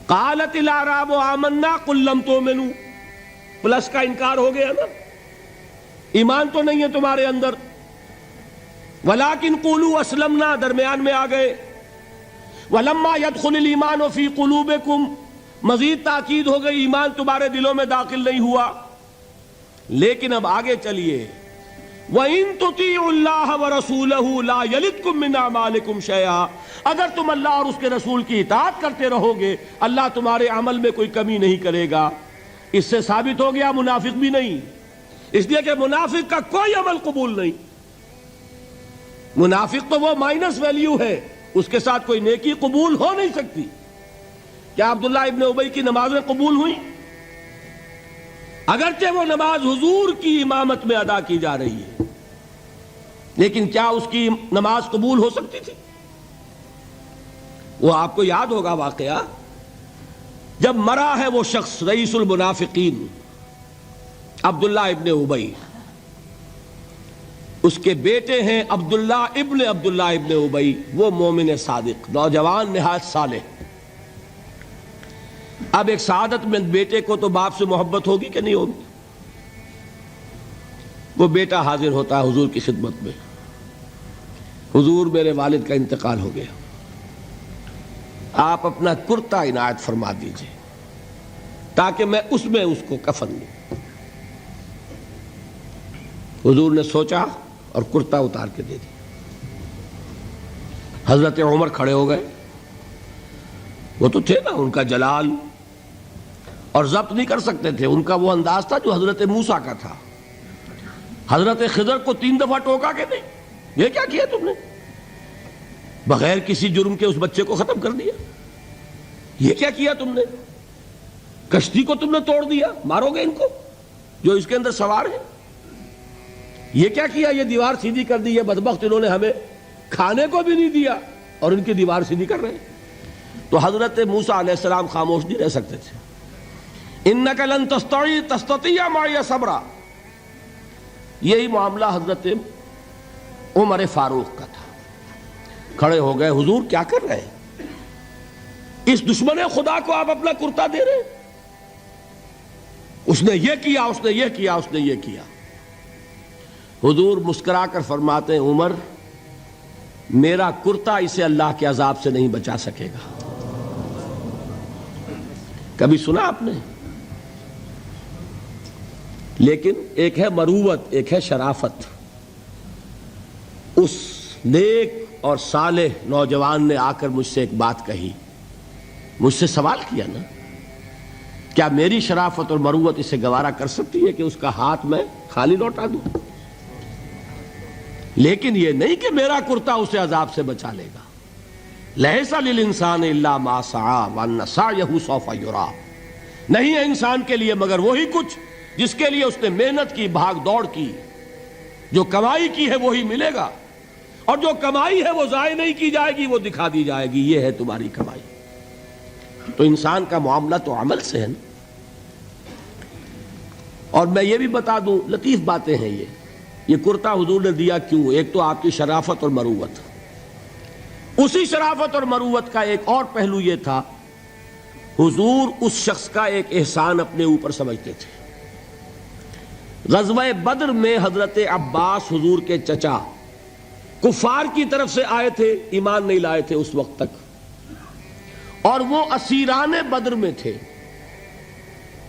قالت الاعراب آمنا قل لم تؤمنوا، پلس کا انکار ہو گیا نا، ایمان تو نہیں ہے تمہارے اندر، ولیکن قولوا اسلمنا درمیان میں آ گئے، ولما يدخل الایمان فی قلوبکم مزید تاکید ہو گئی ایمان تمہارے دلوں میں داخل نہیں ہوا۔ لیکن اب آگے چلیے، وَإِن تُطِيعُوا اللَّهَ وَرَسُولَهُ لَا يَلِدْكُم مِّنْ أَعْمَالِكُمْ شَيْئًا، اگر تم اللہ اور اس کے رسول کی اطاعت کرتے رہو گے اللہ تمہارے عمل میں کوئی کمی نہیں کرے گا۔ اس سے ثابت ہو گیا منافق بھی نہیں، اس لیے کہ منافق کا کوئی عمل قبول نہیں، منافق تو وہ مائنس ویلیو ہے، اس کے ساتھ کوئی نیکی قبول ہو نہیں سکتی۔ کیا عبداللہ ابن ابی کی نمازیں قبول ہوئیں؟ اگرچہ وہ نماز حضور کی امامت میں ادا کی جا رہی ہے، لیکن کیا اس کی نماز قبول ہو سکتی تھی؟ وہ آپ کو یاد ہوگا واقعہ، جب مرا ہے وہ شخص رئیس المنافقین عبداللہ ابن ابی، اس کے بیٹے ہیں عبداللہ ابن ابی، وہ مومن صادق نوجوان نہایت صالح۔ اب ایک سعادت مند بیٹے کو تو باپ سے محبت ہوگی کہ نہیں ہوگی؟ وہ بیٹا حاضر ہوتا ہے حضور کی خدمت میں، حضور میرے والد کا انتقال ہو گیا، آپ اپنا کرتا عنایت فرما دیجئے تاکہ میں اس کو کفن دوں۔ حضور نے سوچا اور کرتا اتار کے دے دیا۔ حضرت عمر کھڑے ہو گئے، وہ تو تھے نا، ان کا جلال اور ضبط نہیں کر سکتے تھے، ان کا وہ انداز تھا جو حضرت موسیٰ کا تھا۔ حضرت خضر کو 3 دفعہ ٹوکا کہ نہیں، یہ کیا کیا تم نے؟ بغیر کسی جرم کے اس بچے کو ختم کر دیا، یہ کیا کیا تم نے؟ کشتی کو تم نے توڑ دیا، مارو گے ان کو جو اس کے اندر سوار ہیں، یہ کیا کیا؟ یہ دیوار سیدھی کر دی، یہ بدبخت انہوں نے ہمیں کھانے کو بھی نہیں دیا اور ان کی دیوار سیدھی کر رہے ہیں۔ تو حضرت موسیٰ علیہ السلام خاموش نہیں رہ سکتے تھے۔ انک لن تستطیع معی صبرا، یہی معاملہ حضرت عمر فاروق کا تھا۔ کھڑے ہو گئے، حضور کیا کر رہے ہیں؟ اس دشمن خدا کو آپ اپنا کرتا دے رہے ہیں، اس نے یہ کیا، اس نے یہ کیا، اس نے یہ کیا۔ حضور مسکرا کر فرماتے ہیں، عمر میرا کرتا اسے اللہ کے عذاب سے نہیں بچا سکے گا۔ کبھی سنا آپ نے؟ لیکن ایک ہے مروت، ایک ہے شرافت۔ اس نیک اور صالح نوجوان نے آ کر مجھ سے ایک بات کہی، مجھ سے سوال کیا نا، کیا میری شرافت اور مروت اسے گوارا کر سکتی ہے کہ اس کا ہاتھ میں خالی لوٹا دوں؟ لیکن یہ نہیں کہ میرا کرتا اسے عذاب سے بچا لے گا۔ لیس للانسان الا ما سعى وان سعيه سوف يرى، نہیں ہے انسان کے لیے مگر وہی کچھ جس کے لیے اس نے محنت کی، بھاگ دوڑ کی، جو کمائی کی ہے وہی ملے گا، اور جو کمائی ہے وہ ضائع نہیں کی جائے گی، وہ دکھا دی جائے گی، یہ ہے تمہاری کمائی۔ تو انسان کا معاملہ تو عمل سے ہے نا۔ اور میں یہ بھی بتا دوں، لطیف باتیں ہیں یہ کرتا حضور نے دیا کیوں؟ ایک تو آپ کی شرافت اور مروت، اسی شرافت اور مروت کا ایک اور پہلو یہ تھا، حضور اس شخص کا ایک احسان اپنے اوپر سمجھتے تھے۔ غزوہ بدر میں حضرت عباس حضور کے چچا کفار کی طرف سے آئے تھے، ایمان نہیں لائے تھے اس وقت تک، اور وہ اسیران بدر میں تھے۔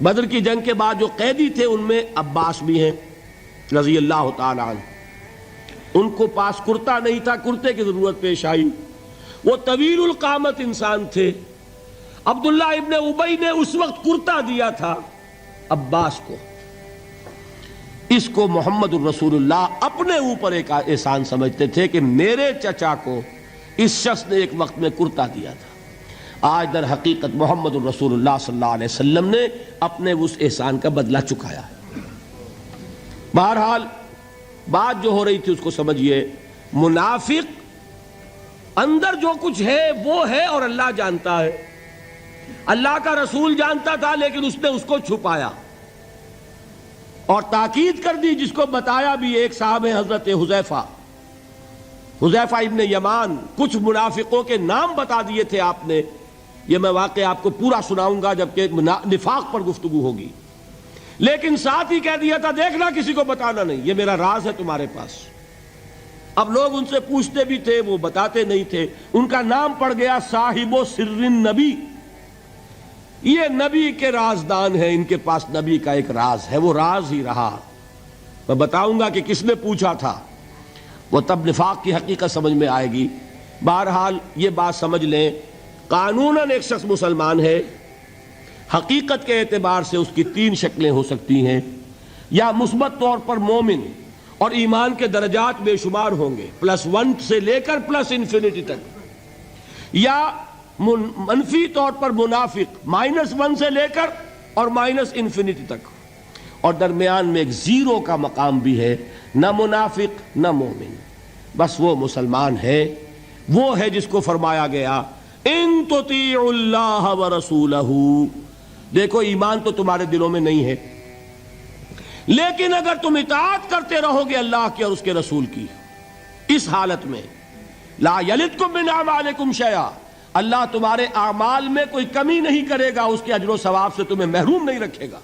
بدر کی جنگ کے بعد جو قیدی تھے ان میں عباس بھی ہیں رضی اللہ تعالی عنہ۔ ان کو پاس کرتا نہیں تھا، کرتے کی ضرورت پیش آئی، وہ طویل القامت انسان تھے۔ عبداللہ ابن ابی نے اس وقت کرتا دیا تھا عباس کو۔ اس کو محمد الرسول اللہ اپنے اوپر ایک احسان سمجھتے تھے کہ میرے چچا کو اس شخص نے ایک وقت میں کرتا دیا تھا۔ آج در حقیقت محمد الرسول اللہ صلی اللہ علیہ وسلم نے اپنے اس احسان کا بدلہ چکایا ہے۔ بہرحال بات جو ہو رہی تھی اس کو سمجھیے، منافق اندر جو کچھ ہے وہ ہے اور اللہ جانتا ہے، اللہ کا رسول جانتا تھا لیکن اس نے اس کو چھپایا اور تاکید کر دی، جس کو بتایا بھی ایک صاحب ہے حضرت حذیفہ ابن یمان۔ کچھ منافقوں کے نام بتا دیے تھے آپ نے یہ میں واقعہ آپ کو پورا سناؤں گا جبکہ نفاق پر گفتگو ہوگی، لیکن ساتھ ہی کہہ دیا تھا دیکھنا کسی کو بتانا نہیں، یہ میرا راز ہے تمہارے پاس۔ اب لوگ ان سے پوچھتے بھی تھے، وہ بتاتے نہیں تھے۔ ان کا نام پڑ گیا صاحب و سر نبی، یہ نبی کے رازدان ہیں، ان کے پاس نبی کا ایک راز ہے، وہ راز ہی رہا۔ میں بتاؤں گا کہ کس نے پوچھا تھا، وہ تب نفاق کی حقیقت سمجھ میں آئے گی۔ بہرحال یہ بات سمجھ لیں، قانوناً ایک شخص مسلمان ہے، حقیقت کے اعتبار سے اس کی تین شکلیں ہو سکتی ہیں، یا مثبت طور پر مومن اور ایمان کے درجات بے شمار ہوں گے، +1 سے لے کر +انفینٹی تک، یا منفی طور پر منافق، -1 سے لے کر اور -انفینٹی تک، اور درمیان میں ایک زیرو کا مقام بھی ہے، نہ منافق نہ مومن، بس وہ مسلمان ہے، وہ ہے جس کو فرمایا گیا ان تطیعوا اللہ ورسولہ۔ دیکھو ایمان تو تمہارے دلوں میں نہیں ہے، لیکن اگر تم اطاعت کرتے رہو گے اللہ کی اور اس کے رسول کی، اس حالت میں لا یلدکم من اعمالکم شیئا، اللہ تمہارے اعمال میں کوئی کمی نہیں کرے گا، اس کے اجر و ثواب سے تمہیں محروم نہیں رکھے گا۔